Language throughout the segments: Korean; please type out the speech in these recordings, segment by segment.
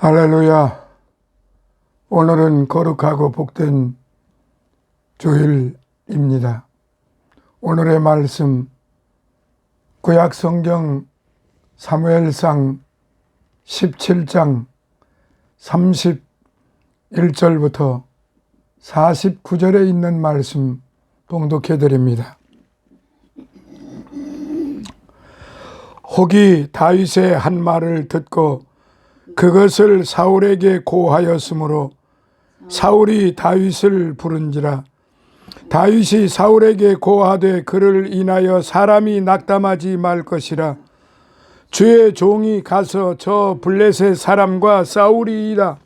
할렐루야. 오늘은 거룩하고 복된 주일입니다. 오늘의 말씀 구약성경 사무엘상 17장 31절부터 49절에 있는 말씀 봉독해 드립니다. 혹이 다윗의 한 말을 듣고 그것을 사울에게 고하였으므로 사울이 다윗을 부른지라. 다윗이 사울에게 고하되 그를 인하여 사람이 낙담하지 말 것이라. 주의 종이 가서 저 블레셋 사람과 싸우리이다.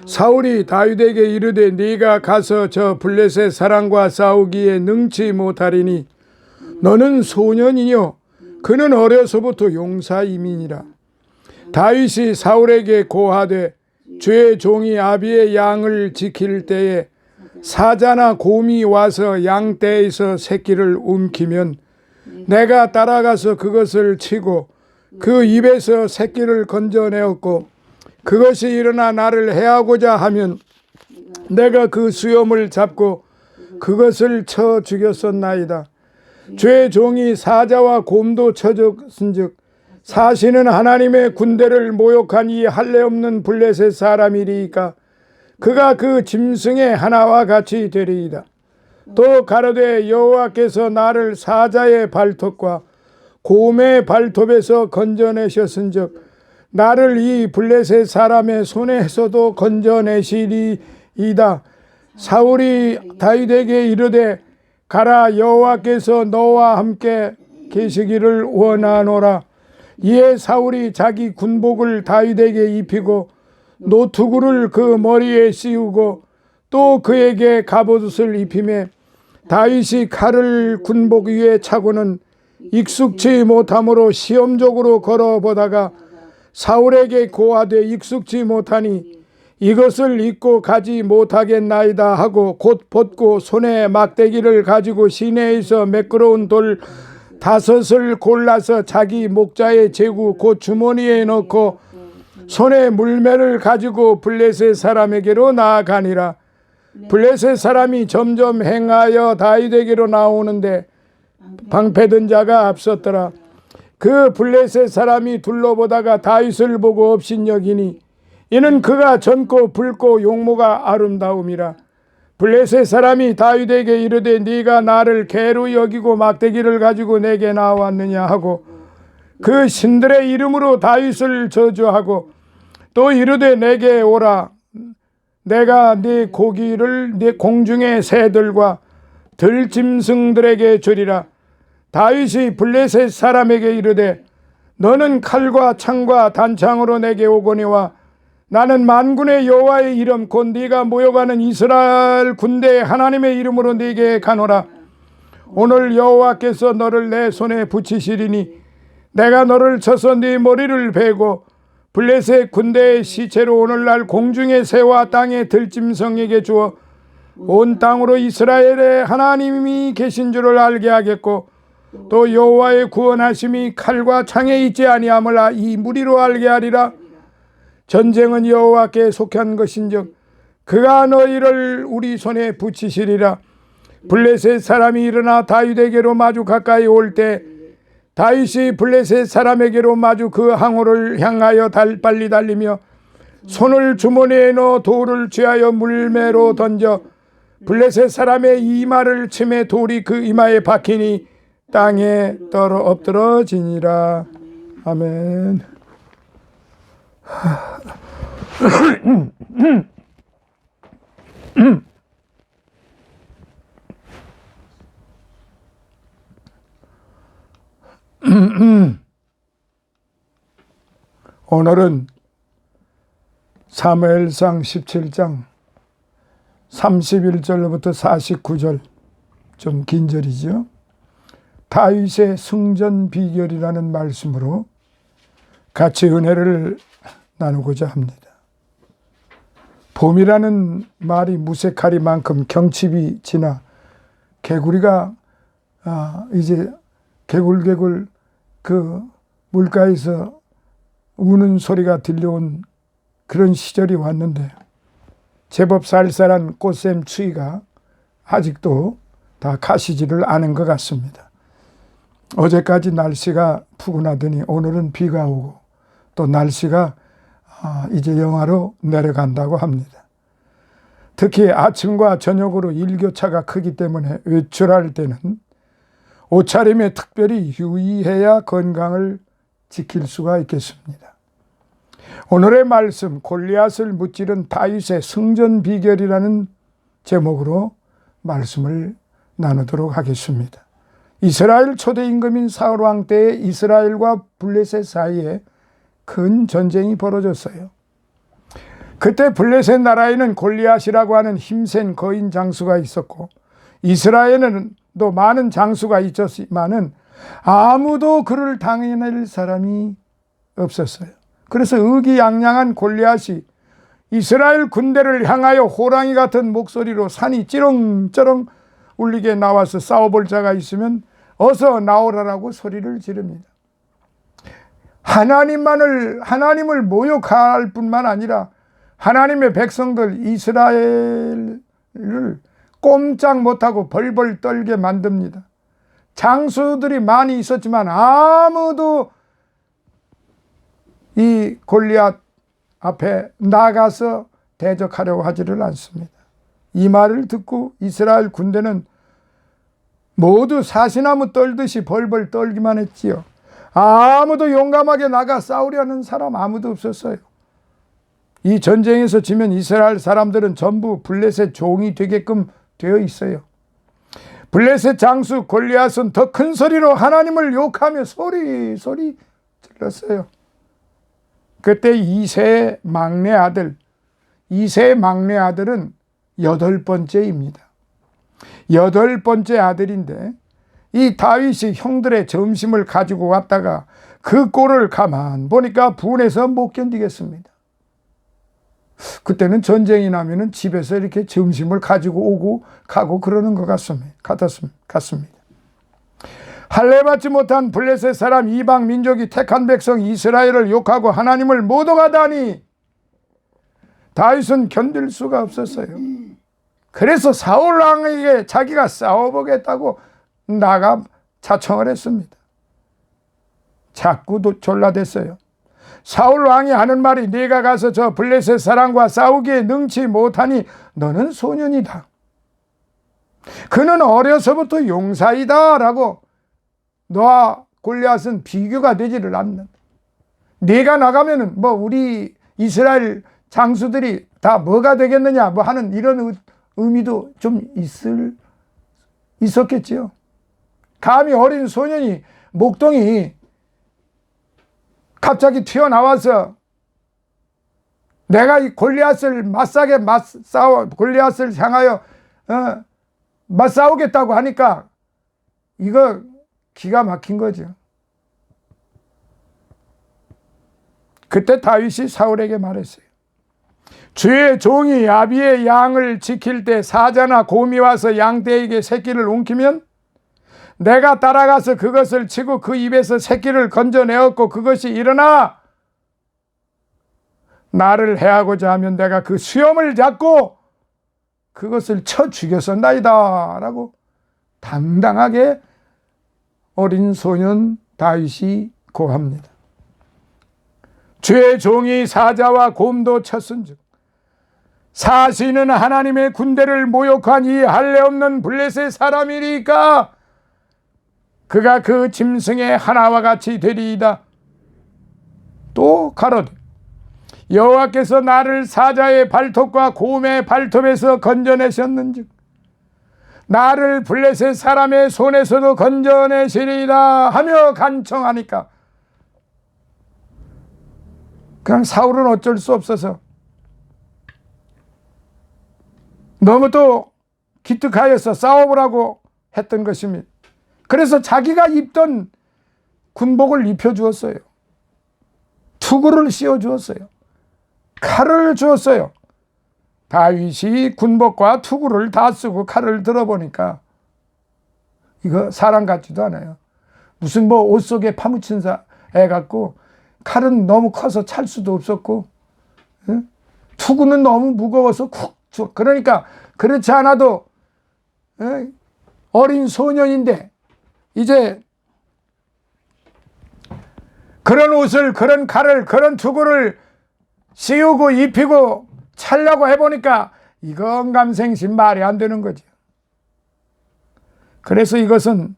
사울이 다윗에게 이르되 네가 가서 저 블레셋 사람과 싸우기에 능치 못하리니 너는 소년이뇨 그는 어려서부터 용사임이니라. 다윗이 사울에게 고하되 주의 종이 아비의 양을 지킬 때에 사자나 곰이 와서 양떼에서 새끼를 움키면 내가 따라가서 그것을 치고 그 입에서 새끼를 건져내었고 그것이 일어나 나를 해하고자 하면 내가 그 수염을 잡고 그것을 쳐 죽였었나이다. 주의 종이 사자와 곰도 쳐 죽은즉 사시는 하나님의 군대를 모욕한 이 할례 없는 블레셋 사람이리이까 그가 그 짐승의 하나와 같이 되리이다. 또 가로되 여호와께서 나를 사자의 발톱과 곰의 발톱에서 건져내셨은즉 나를 이 블레셋 사람의 손에서도 건져내시리이다. 사울이 다윗에게 이르되 가라, 여호와께서 너와 함께 계시기를 원하노라. 이에 사울이 자기 군복을 다윗에게 입히고 노투구를 그 머리에 씌우고 또 그에게 갑옷을 입히매 다윗이 칼을 군복 위에 차고는 익숙치 못함으로 시험적으로 걸어보다가 사울에게 고하되 익숙치 못하니 이것을 입고 가지 못하겠나이다 하고 곧 벗고 손에 막대기를 가지고 시내에서 매끄러운 돌 5을 골라서 자기 목자의 제구 곧 주머니에 넣고 손에 물매를 가지고 블레셋 사람에게로 나아가니라. 블레셋 사람이 점점 행하여 다윗에게로 나오는데 방패든 자가 앞섰더라. 그 블레셋 사람이 둘러보다가 다윗을 보고 업신여기니 이는 그가 젊고 붉고 용모가 아름다움이라. 블레셋 사람이 다윗에게 이르되 네가 나를 개로 여기고 막대기를 가지고 내게 나왔느냐 하고 그 신들의 이름으로 다윗을 저주하고 또 이르되 내게 오라. 내가 네 고기를 네 공중의 새들과 들짐승들에게 주리라. 다윗이 블레셋 사람에게 이르되 너는 칼과 창과 단창으로 내게 오거니와 나는 만군의 여호와의 이름 곧 네가 모여가는 이스라엘 군대의 하나님의 이름으로 네게 가노라. 오늘 여호와께서 너를 내 손에 붙이시리니 내가 너를 쳐서 네 머리를 베고 블레셋 군대의 시체로 오늘날 공중의 새와 땅의 들짐승에게 주어 온 땅으로 이스라엘의 하나님이 계신 줄을 알게 하겠고 또 여호와의 구원하심이 칼과 창에 있지 아니함을 이 무리로 알게 하리라. 전쟁은 여호와께 속한 것인즉 그가 너희를 우리 손에 붙이시리라. 블레셋 사람이 일어나 다윗에게로 마주 가까이 올 때 다윗이 블레셋 사람에게로 마주 그 항우를 향하여 빨리 달리며 손을 주머니에 넣어 돌을 쥐하여 물매로 던져 블레셋 사람의 이마를 치매 돌이 그 이마에 박히니 땅에 엎드러지니라. 아멘. 오늘은 사무엘상 17장 31절부터 49절, 좀 긴 절이죠. 다윗의 승전 비결이라는 말씀으로 같이 은혜를 나누고자 합니다. 봄이라는 말이 무색하리만큼 경칩이 지나 개구리가 이제 개굴개굴 그 물가에서 우는 소리가 들려온 그런 시절이 왔는데 제법 쌀쌀한 꽃샘 추위가 아직도 다 가시지를 않은 것 같습니다. 어제까지 날씨가 푸근하더니 오늘은 비가 오고 또 날씨가 이제 영하로 내려간다고 합니다. 특히 아침과 저녁으로 일교차가 크기 때문에 외출할 때는 옷차림에 특별히 유의해야 건강을 지킬 수가 있겠습니다. 오늘의 말씀, 골리앗을 무찌른 다윗의 승전 비결이라는 제목으로 말씀을 나누도록 하겠습니다. 이스라엘 초대 임금인 사울 왕 때에 이스라엘과 블레셋 사이에 큰 전쟁이 벌어졌어요. 그때 블레셋 나라에는 골리앗이라고 하는 힘센 거인 장수가 있었고 이스라엘에는도 많은 장수가 있었지만은 아무도 그를 당해낼 사람이 없었어요. 그래서 의기양양한 골리앗이 이스라엘 군대를 향하여 호랑이 같은 목소리로 산이 찌렁찌렁 울리게 나와서 싸워볼 자가 있으면 어서 나오라라고 소리를 지릅니다. 하나님을 모욕할 뿐만 아니라 하나님의 백성들 이스라엘을 꼼짝 못하고 벌벌 떨게 만듭니다. 장수들이 많이 있었지만 아무도 이 골리앗 앞에 나가서 대적하려고 하지를 않습니다. 이 말을 듣고 이스라엘 군대는 모두 사시나무 떨듯이 벌벌 떨기만 했지요. 아무도 용감하게 나가 싸우려는 사람 아무도 없었어요. 이 전쟁에서 지면 이스라엘 사람들은 전부 블레셋 종이 되게끔 되어 있어요. 블레셋 장수 골리앗은 더 큰 소리로 하나님을 욕하며 소리 질렀어요. 그때 이세의 막내 아들은 8번째입니다. 8번째 아들인데 이 다윗이 형들의 점심을 가지고 왔다가 그 꼴을 가만 보니까 분해서 못 견디겠습니다. 그때는 전쟁이 나면은 집에서 이렇게 점심을 가지고 오고 가고 그러는 것 같습니다. 할례받지 못한 블레셋 사람 이방 민족이 택한 백성 이스라엘을 욕하고 하나님을 모독하다니 다윗은 견딜 수가 없었어요. 그래서 사울 왕에게 자기가 싸워보겠다고 나가 자청을 했습니다. 자꾸 졸라댔어요. 사울 왕이 하는 말이 네가 가서 저 블레셋 사람과 싸우기에 능치 못하니 너는 소년이다. 그는 어려서부터 용사이다 라고 너와 골리앗은 비교가 되지를 않는. 네가 나가면은 뭐 우리 이스라엘 장수들이 다 뭐가 되겠느냐 뭐 하는 이런 의미도 좀 있었겠지요. 감히 어린 소년이 목동이 갑자기 튀어나와서 내가 이 골리앗을 골리앗을 향하여 맞싸우겠다고 하니까 이거 기가 막힌 거죠. 그때 다윗이 사울에게 말했어요. 주의 종이 야비의 양을 지킬 때 사자나 곰이 와서 양떼에게 새끼를 옮기면 내가 따라가서 그것을 치고 그 입에서 새끼를 건져내었고 그것이 일어나 나를 해하고자 하면 내가 그 수염을 잡고 그것을 쳐 죽였었나이다 라고 당당하게 어린 소년 다윗이 고합니다. 주의 종이 사자와 곰도 쳤은즉 사시는 하나님의 군대를 모욕한 이 할례 없는 블레셋 사람이니까 그가 그 짐승의 하나와 같이 되리이다. 또 가로되 여호와께서 나를 사자의 발톱과 곰의 발톱에서 건져내셨는즉 나를 블레셋 사람의 손에서도 건져내시리이다 하며 간청하니까 그냥 사울은 어쩔 수 없어서 너무 또 기특하여서 싸워보라고 했던 것입니다. 그래서 자기가 입던 군복을 입혀주었어요. 투구를 씌워주었어요. 칼을 주었어요. 다윗이 군복과 투구를 다 쓰고 칼을 들어보니까 이거 사람 같지도 않아요. 무슨 뭐 옷 속에 파묻힌 애 같고 칼은 너무 커서 찰 수도 없었고 투구는 너무 무거워서 쿡 쳐. 그러니까 그렇지 않아도 어린 소년인데 이제 그런 옷을, 그런 칼을, 그런 투구를 씌우고 입히고 차려고 해보니까 이건 감생심 말이 안 되는 거죠. 그래서 이것은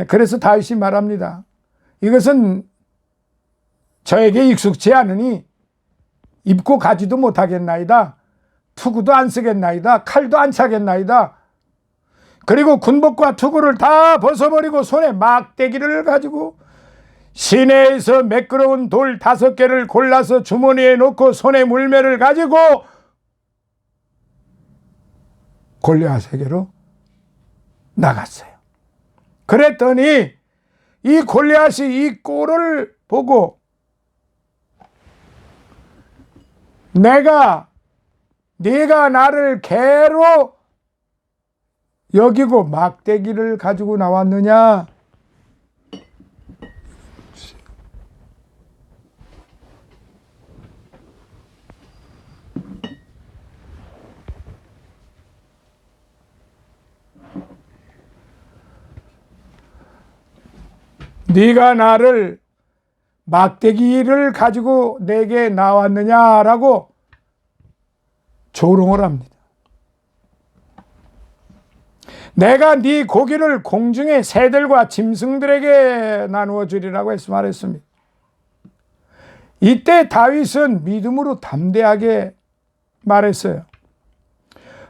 그래서 다윗이 말합니다. 이것은 저에게 익숙치 않으니 입고 가지도 못하겠나이다. 투구도 안 쓰겠나이다. 칼도 안 차겠나이다. 그리고 군복과 투구를 다 벗어버리고 손에 막대기를 가지고 시내에서 매끄러운 돌 5개를 골라서 주머니에 넣고 손에 물매를 가지고 골리앗에게로 나갔어요. 그랬더니 이 골리앗이 이 꼴을 보고 네가 나를 개로 여기고 막대기를 가지고 나왔느냐? 네가 나를 막대기를 가지고 내게 나왔느냐라고 조롱을 합니다. 내가 네 고기를 공중의 새들과 짐승들에게 나누어 주리라고 해서 말했습니다. 이때 다윗은 믿음으로 담대하게 말했어요.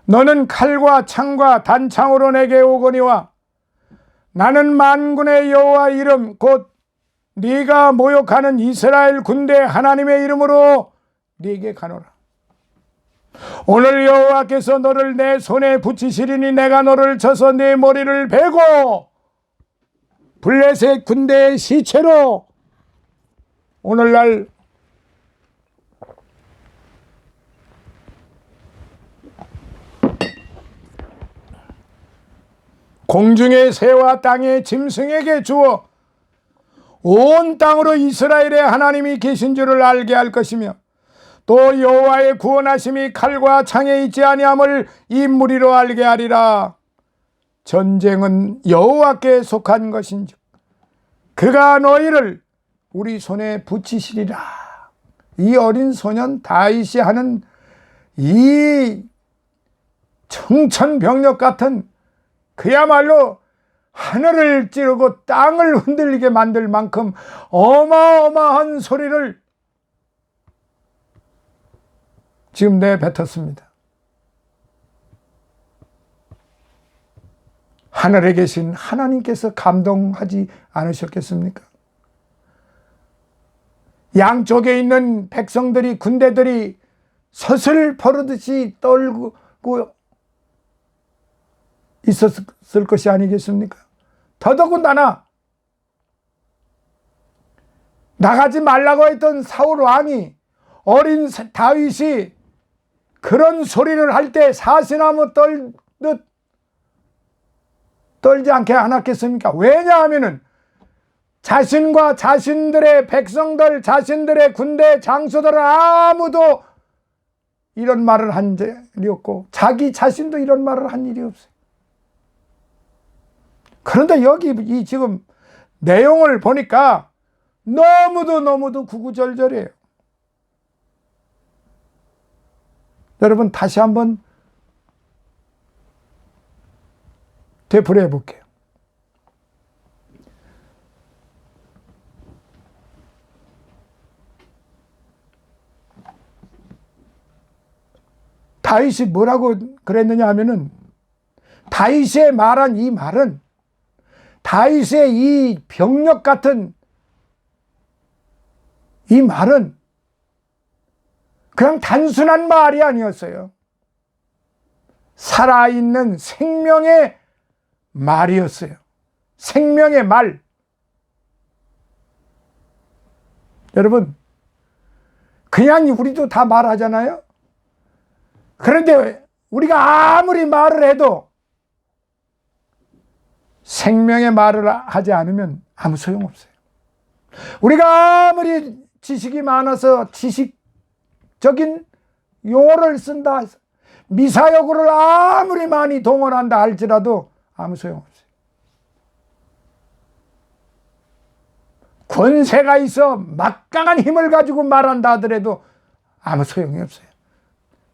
너는 칼과 창과 단창으로 내게 오거니와 나는 만군의 여호와 이름 곧 네가 모욕하는 이스라엘 군대 하나님의 이름으로 네게 가노라. 오늘 여호와께서 너를 내 손에 붙이시리니 내가 너를 쳐서 네 머리를 베고 블레셋 군대의 시체로 오늘날 공중의 새와 땅의 짐승에게 주어 온 땅으로 이스라엘의 하나님이 계신 줄을 알게 할 것이며 또 여호와의 구원하심이 칼과 창에 있지 아니함을 이 무리로 알게 하리라. 전쟁은 여호와께 속한 것인즉 그가 너희를 우리 손에 붙이시리라. 이 어린 소년 다윗이 하는 이 청천벽력 같은 그야말로 하늘을 찌르고 땅을 흔들리게 만들 만큼 어마어마한 소리를 지금 내뱉었습니다. 하늘에 계신 하나님께서 감동하지 않으셨겠습니까? 양쪽에 있는 백성들이, 군대들이 서슬 버르듯이 떨고 있었을 것이 아니겠습니까? 더더군다나 나가지 말라고 했던 사울 왕이 어린 다윗이 그런 소리를 할 때 사시나무 떨듯 떨지 않게 않았겠습니까? 왜냐하면은 자신과 자신들의 백성들, 자신들의 군대 장수들은 아무도 이런 말을 한 적이 없고 자기 자신도 이런 말을 한 일이 없어요. 그런데 여기 이 지금 내용을 보니까 너무도 구구절절해요. 여러분 다시 한번 되풀이해 볼게요. 다윗이 뭐라고 그랬느냐 하면은 다윗의 말한 이 말은 다윗의 이 병력 같은 이 말은 그냥 단순한 말이 아니었어요. 살아있는 생명의 말이었어요. 생명의 말. 여러분, 그냥 우리도 다 말하잖아요. 그런데 우리가 아무리 말을 해도 생명의 말을 하지 않으면 아무 소용없어요. 우리가 아무리 지식이 많아서 지식적인 용어를 쓴다, 미사여구를 아무리 많이 동원한다 할지라도 아무 소용없어요. 권세가 있어 막강한 힘을 가지고 말한다 하더라도 아무 소용이 없어요.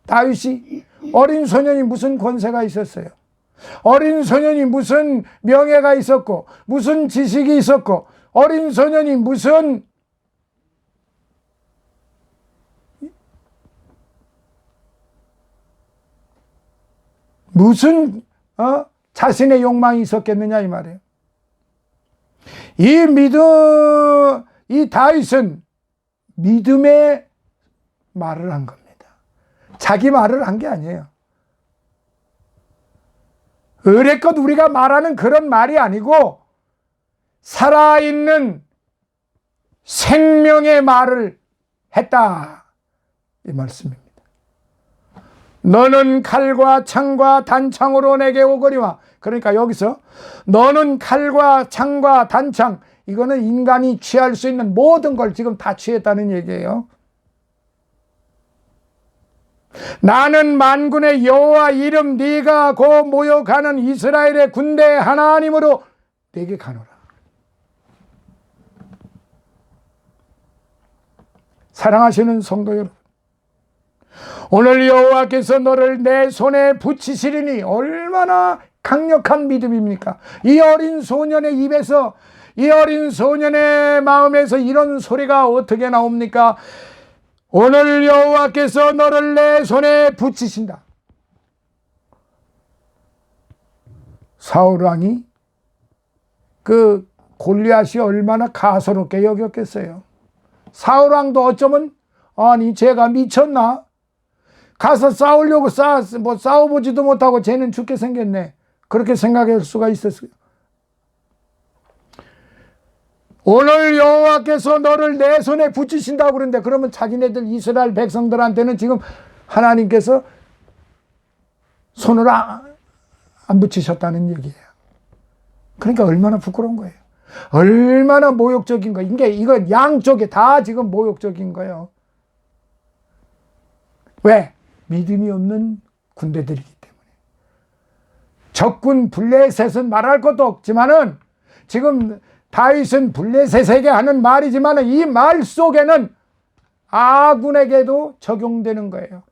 다윗이 어린 소년이 무슨 권세가 있었어요? 어린 소년이 무슨 명예가 있었고 무슨 지식이 있었고 어린 소년이 무슨 자신의 욕망이 있었겠느냐 이 말이에요. 이 다윗은 믿음의 말을 한 겁니다. 자기 말을 한 게 아니에요. 의례껏 우리가 말하는 그런 말이 아니고 살아있는 생명의 말을 했다 이 말씀입니다. 너는 칼과 창과 단창으로 내게 오거니와, 그러니까 여기서 너는 칼과 창과 단창, 이거는 인간이 취할 수 있는 모든 걸 지금 다 취했다는 얘기예요. 나는 만군의 여호와 이름 네가 곧 모욕하는 이스라엘의 군대 하나님으로 내게 가노라. 사랑하시는 성도 여러분, 오늘 여호와께서 너를 내 손에 붙이시리니 얼마나 강력한 믿음입니까? 이 어린 소년의 입에서, 이 어린 소년의 마음에서 이런 소리가 어떻게 나옵니까? 오늘 여호와께서 너를 내 손에 붙이신다. 사울왕이 그 골리앗이 얼마나 가소롭게 여겼겠어요. 사울왕도 어쩌면 아니 쟤가 미쳤나? 가서 싸우려고 싸워보지도 못하고 쟤는 죽게 생겼네, 그렇게 생각할 수가 있었어요. 오늘 여호와께서 너를 내 손에 붙이신다고 그러는데, 그러면 자기네들 이스라엘 백성들한테는 지금 하나님께서 손을 안 붙이셨다는 얘기예요. 그러니까 얼마나 부끄러운 거예요. 얼마나 모욕적인 거예요. 이건 양쪽에 다 지금 모욕적인 거예요. 왜? 믿음이 없는 군대들이기 때문에. 적군 블레셋은 말할 것도 없지만은, 지금 다윗은 블레셋에게 하는 말이지만 이 말 속에는 아군에게도 적용되는 거예요.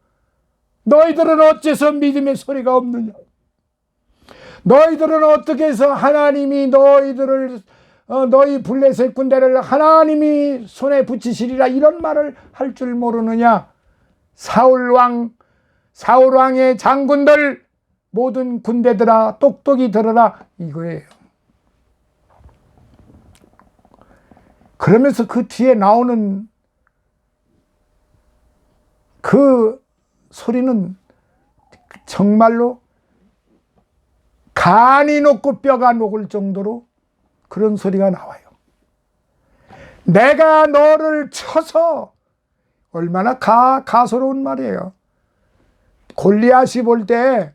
너희들은 어째서 믿음의 소리가 없느냐? 너희들은 어떻게 해서 하나님이 너희 블레셋 군대를 하나님이 손에 붙이시리라 이런 말을 할 줄 모르느냐? 사울왕의 장군들 모든 군대들아 똑똑히 들어라 이거예요. 그러면서 그 뒤에 나오는 그 소리는 정말로 간이 녹고 뼈가 녹을 정도로 그런 소리가 나와요. 내가 너를 쳐서, 얼마나 가소로운 말이에요. 골리앗이 볼 때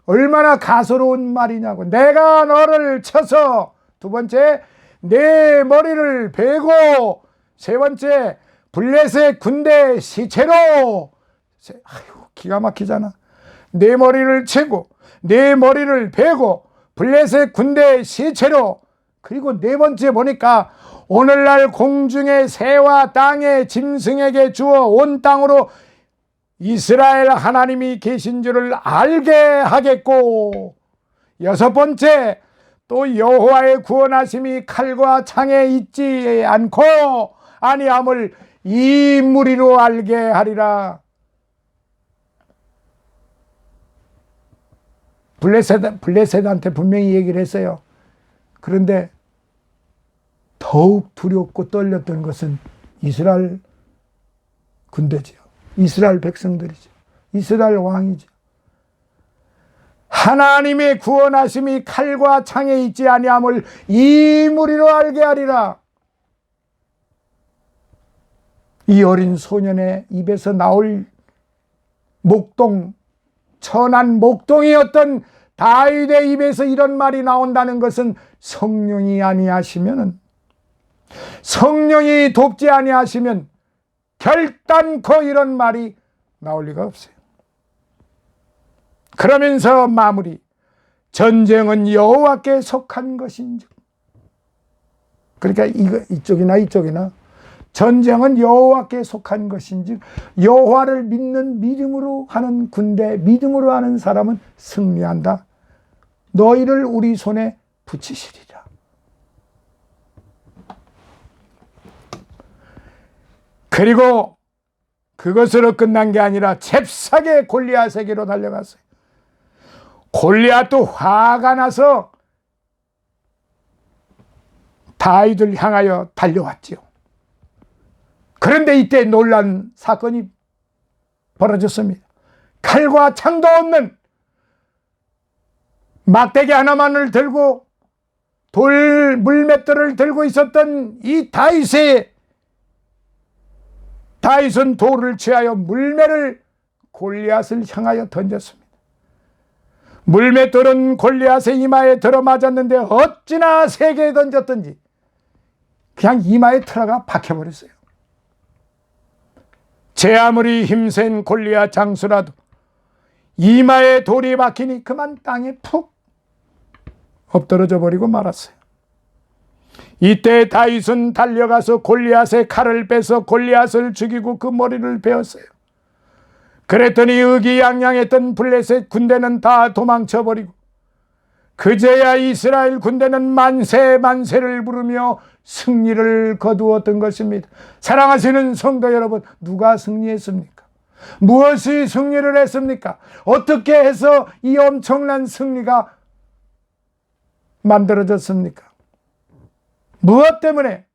얼마나 가소로운 말이냐고. 내가 너를 쳐서, 두 번째 내 머리를 베고, 세 번째 블레셋 군대 시체로, 아유 기가 막히잖아. 내 머리를 치고 내 머리를 베고 블레셋 군대 시체로. 그리고 네 번째 보니까 오늘날 공중의 새와 땅의 짐승에게 주어 온 땅으로 이스라엘 하나님이 계신 줄을 알게 하겠고, 여섯 번째 또 여호와의 구원하심이 칼과 창에 있지 않고 아니함을 이 무리로 알게 하리라. 블레셋한테 분명히 얘기를 했어요. 그런데 더욱 두렵고 떨렸던 것은 이스라엘 군대지요. 이스라엘 백성들이죠. 이스라엘 왕이죠. 하나님의 구원하심이 칼과 창에 있지 아니함을 이 무리로 알게 하리라. 이 어린 소년의 입에서 나올 목동, 천한 목동이었던 다윗의 입에서 이런 말이 나온다는 것은 성령이 아니하시면은 성령이 돕지 아니하시면 결단코 이런 말이 나올 리가 없어요. 그러면서 마무리. 전쟁은 여호와께 속한 것인즉. 그러니까 이쪽이나 전쟁은 여호와께 속한 것인즉, 여호와를 믿는 믿음으로 하는 군대, 믿음으로 하는 사람은 승리한다. 너희를 우리 손에 붙이시리라. 그리고 그것으로 끝난 게 아니라 잽싸게 골리앗에게로 달려갔어요. 골리앗도 화가 나서 다윗을 향하여 달려왔지요. 그런데 이때 놀란 사건이 벌어졌습니다. 칼과 창도 없는 막대기 하나만을 들고 물맷돌을 들고 있었던 이 다윗은 돌을 취하여 물매를 골리앗을 향하여 던졌습니다. 물맷돌은 골리앗의 이마에 들어맞았는데 어찌나 세게 던졌던지 그냥 이마에 들어가 박혀버렸어요. 제 아무리 힘센 골리앗 장수라도 이마에 돌이 박히니 그만 땅에 푹 엎드러져 버리고 말았어요. 이때 다윗은 달려가서 골리앗의 칼을 빼서 골리앗을 죽이고 그 머리를 베었어요. 그랬더니 의기양양했던 블레셋 군대는 다 도망쳐버리고 그제야 이스라엘 군대는 만세를 부르며 승리를 거두었던 것입니다. 사랑하시는 성도 여러분, 누가 승리했습니까? 무엇이 승리를 했습니까? 어떻게 해서 이 엄청난 승리가 만들어졌습니까? 무엇 때문에?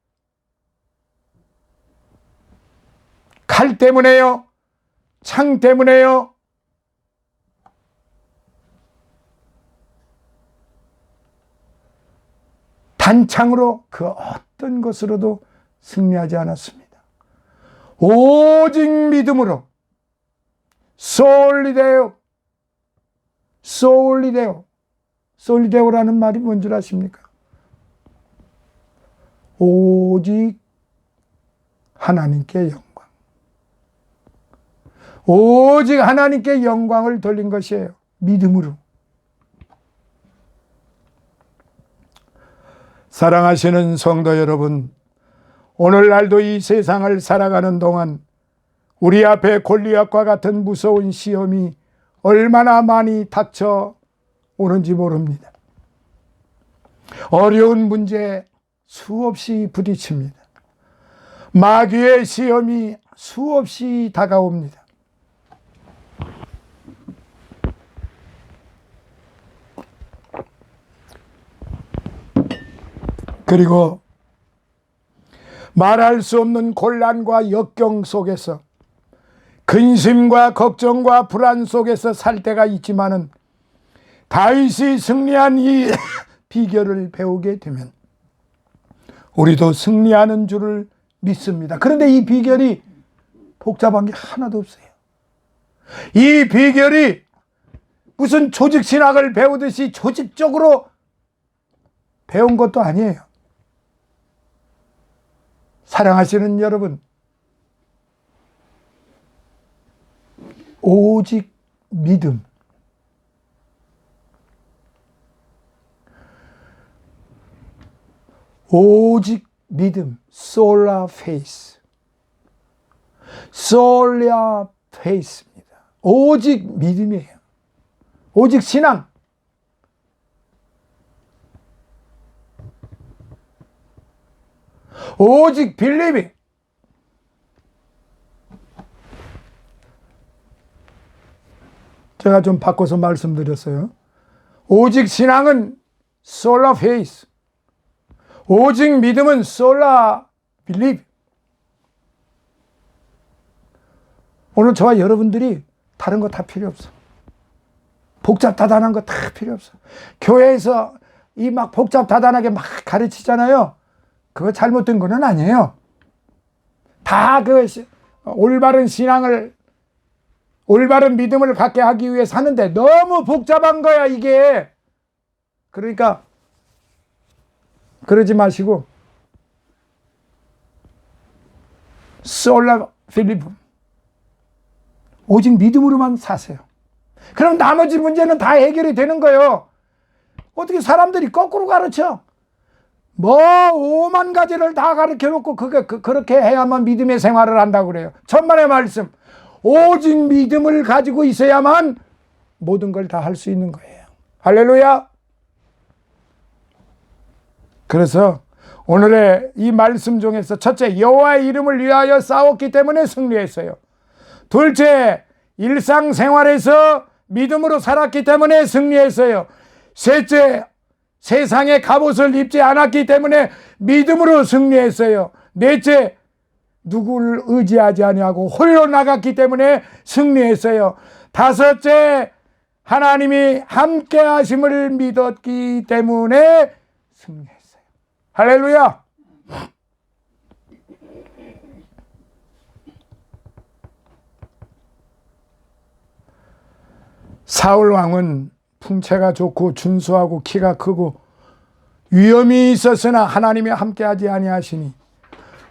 칼 때문에요? 창 때문에요? 단창으로 그 어떤 것으로도 승리하지 않았습니다. 오직 믿음으로 솔리데오라는 말이 뭔 줄 아십니까? 오직 하나님께 영광. 오직 하나님께 영광을 돌린 것이에요. 믿음으로. 사랑하시는 성도 여러분, 오늘날도 이 세상을 살아가는 동안 우리 앞에 골리앗과 같은 무서운 시험이 얼마나 많이 닥쳐오는지 모릅니다. 어려운 문제 수없이 부딪힙니다. 마귀의 시험이 수없이 다가옵니다. 그리고 말할 수 없는 곤란과 역경 속에서 근심과 걱정과 불안 속에서 살 때가 있지만은 다윗이 승리한 이 비결을 배우게 되면 우리도 승리하는 줄을 믿습니다. 그런데 이 비결이 복잡한 게 하나도 없어요. 이 비결이 무슨 조직신학을 배우듯이 조직적으로 배운 것도 아니에요. 사랑하시는 여러분, 오직 믿음. 오직 믿음. Sola faith. Sola faith입니다. 오직 믿음이에요. 오직 신앙. 오직 believing. 제가 좀 바꿔서 말씀드렸어요. 오직 신앙은 sola faith. 오직 믿음은 sola believe. 오늘 저와 여러분들이 다른 거 다 필요 없어. 복잡다단한 거 다 필요 없어. 교회에서 이 막 복잡다단하게 막 가르치잖아요. 그거 잘못된 거는 아니에요. 다 그 올바른 신앙을, 올바른 믿음을 갖게 하기 위해서 하는데 너무 복잡한 거야, 이게. 그러니까 그러지 마시고 솔라 필리품. 오직 믿음으로만 사세요. 그럼 나머지 문제는 다 해결이 되는 거예요. 어떻게 사람들이 거꾸로 가르쳐? 뭐 5만 가지를 다 가르쳐 놓고 그렇게 해야만 믿음의 생활을 한다고 그래요. 천만의 말씀. 오직 믿음을 가지고 있어야만 모든 걸 다 할 수 있는 거예요. 할렐루야. 그래서 오늘의 이 말씀 중에서 첫째, 여호와의 이름을 위하여 싸웠기 때문에 승리했어요. 둘째, 일상생활에서 믿음으로 살았기 때문에 승리했어요. 셋째, 세상의 갑옷을 입지 않았기 때문에 믿음으로 승리했어요. 넷째, 누구를 의지하지 아니하고 홀로 나갔기 때문에 승리했어요. 다섯째, 하나님이 함께 하심을 믿었기 때문에 승리했어요. 할렐루야. 사울 왕은 풍채가 좋고 준수하고 키가 크고 위엄이 있었으나 하나님이 함께하지 아니하시니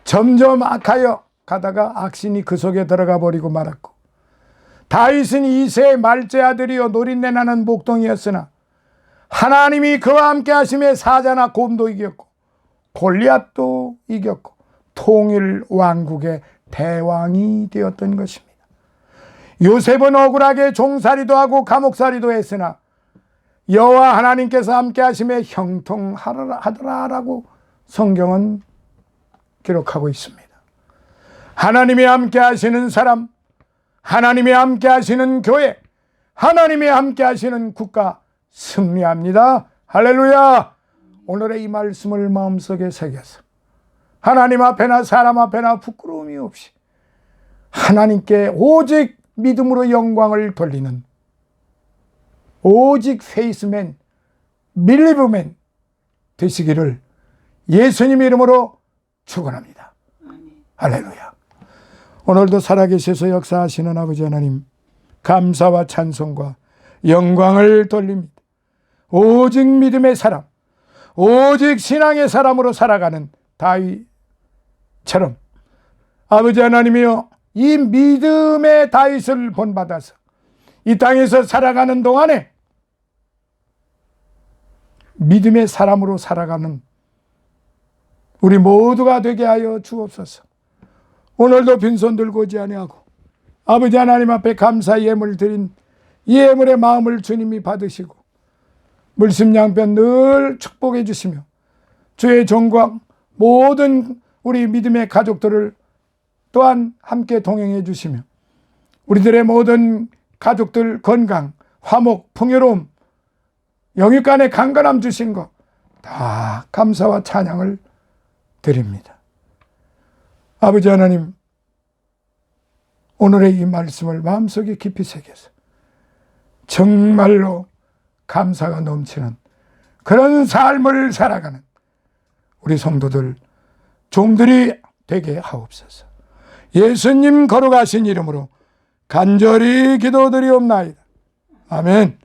점점 악하여 가다가 악신이 그 속에 들어가 버리고 말았고, 다윗은 이새의 말째 아들이요 노린내 나는 목동이었으나 하나님이 그와 함께 하심에 사자나 곰도 이겼고 골리앗도 이겼고 통일 왕국의 대왕이 되었던 것입니다. 요셉은 억울하게 종살이도 하고 감옥살이도 했으나 여호와 하나님께서 함께 하심에 형통하더라라고 성경은 기록하고 있습니다. 하나님이 함께 하시는 사람, 하나님이 함께 하시는 교회, 하나님이 함께 하시는 국가 승리합니다. 할렐루야. 오늘의 이 말씀을 마음속에 새겨서 하나님 앞에나 사람 앞에나 부끄러움이 없이 하나님께 오직 믿음으로 영광을 돌리는 오직 페이스맨, 밀리브맨 되시기를 예수님 이름으로 축원합니다. 할렐루야. 오늘도 살아계셔서 역사하시는 아버지 하나님, 감사와 찬송과 영광을 돌립니다. 오직 믿음의 사람, 오직 신앙의 사람으로 살아가는 다윗처럼 아버지 하나님이여, 이 믿음의 다윗을 본받아서 이 땅에서 살아가는 동안에 믿음의 사람으로 살아가는 우리 모두가 되게 하여 주옵소서. 오늘도 빈손 들고 오지 아니하고 아버지 하나님 앞에 감사 예물 드린 이 예물의 마음을 주님이 받으시고 물심양편 늘 축복해 주시며 주의 종과 모든 우리 믿음의 가족들을 또한 함께 동행해 주시며 우리들의 모든 가족들 건강, 화목, 풍요로움, 영육간의 강건함 주신 것 다 감사와 찬양을 드립니다. 아버지 하나님, 오늘의 이 말씀을 마음속에 깊이 새겨서 정말로 감사가 넘치는 그런 삶을 살아가는 우리 성도들, 종들이 되게 하옵소서. 예수님 거룩하신 이름으로 간절히 기도드리옵나이다. 아멘.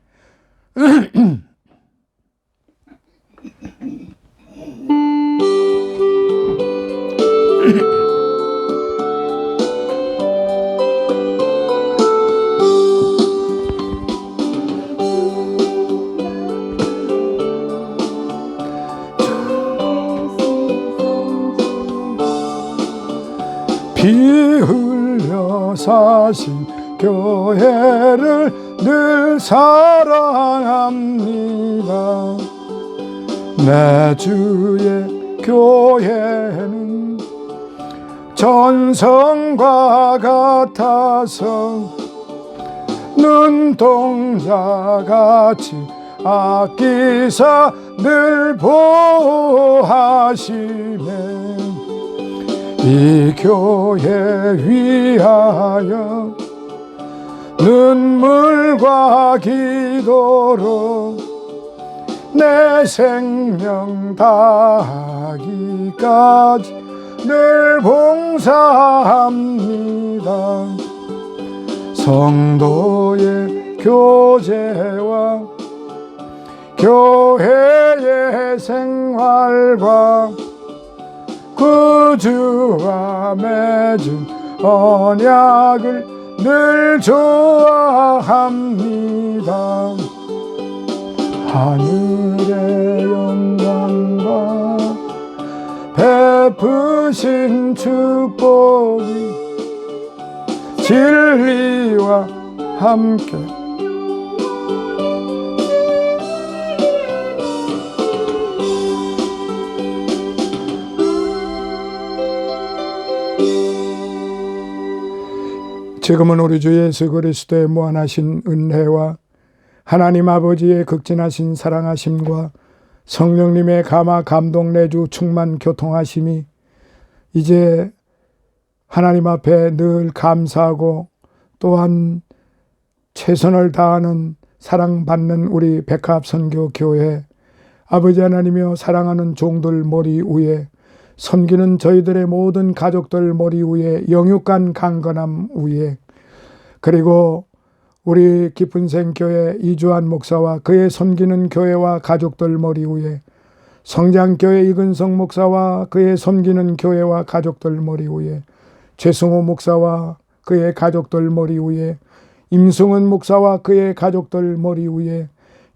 피 흘려 사신 교회를 늘 사랑합니다. 내 주의 교회는 전성과 같아서 눈동자같이 아끼사 늘 보호하시네. 이 교회 위하여 눈물과 기도로 내 생명 다하기까지 늘 봉사합니다. 성도의 교제와 교회의 생활과 구주와 맺은 언약을 늘 좋아합니다. 하늘의 영광과 베푸신 축복이 진리와 함께 지금은 우리 주 예수 그리스도의 무한하신 은혜와 하나님 아버지의 극진하신 사랑하심과 성령님의 감화 감동 내주 충만 교통하심이 이제 하나님 앞에 늘 감사하고 또한 최선을 다하는 사랑받는 우리 백합선교교회 아버지 하나님이여 사랑하는 종들 머리 위에 섬기는 저희들의 모든 가족들 머리 위에 영육간 강건함 위에 그리고 우리 깊은생 교회 이주환 목사와 그의 섬기는 교회와 가족들 머리 위에 성장교회 이근성 목사와 그의 섬기는 교회와 가족들 머리 위에 최승호 목사와 그의 가족들 머리 위에 임승은 목사와 그의 가족들 머리 위에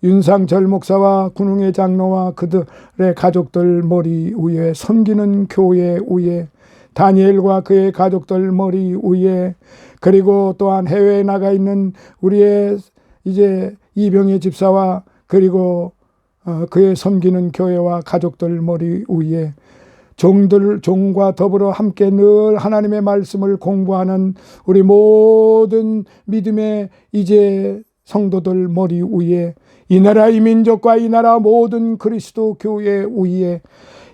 윤상철 목사와 군웅의 장로와 그들의 가족들 머리 위에 섬기는 교회 위에 다니엘과 그의 가족들 머리 위에 그리고 또한 해외에 나가 있는 우리의 이제 이병의 집사와 그리고 그의 섬기는 교회와 가족들 머리 위에 종과 더불어 함께 늘 하나님의 말씀을 공부하는 우리 모든 믿음의 이제 성도들 머리 위에 이 나라 이 민족과 이 나라 모든 그리스도 교회 위에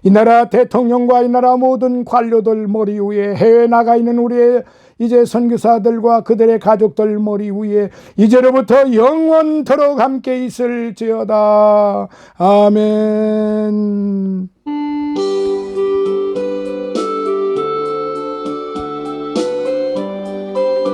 이 나라 대통령과 이 나라 모든 관료들 머리 위에 해외에 나가 있는 우리의 이제 선교사들과 그들의 가족들 머리 위에 이제로부터 영원토록 함께 있을지어다. 아멘.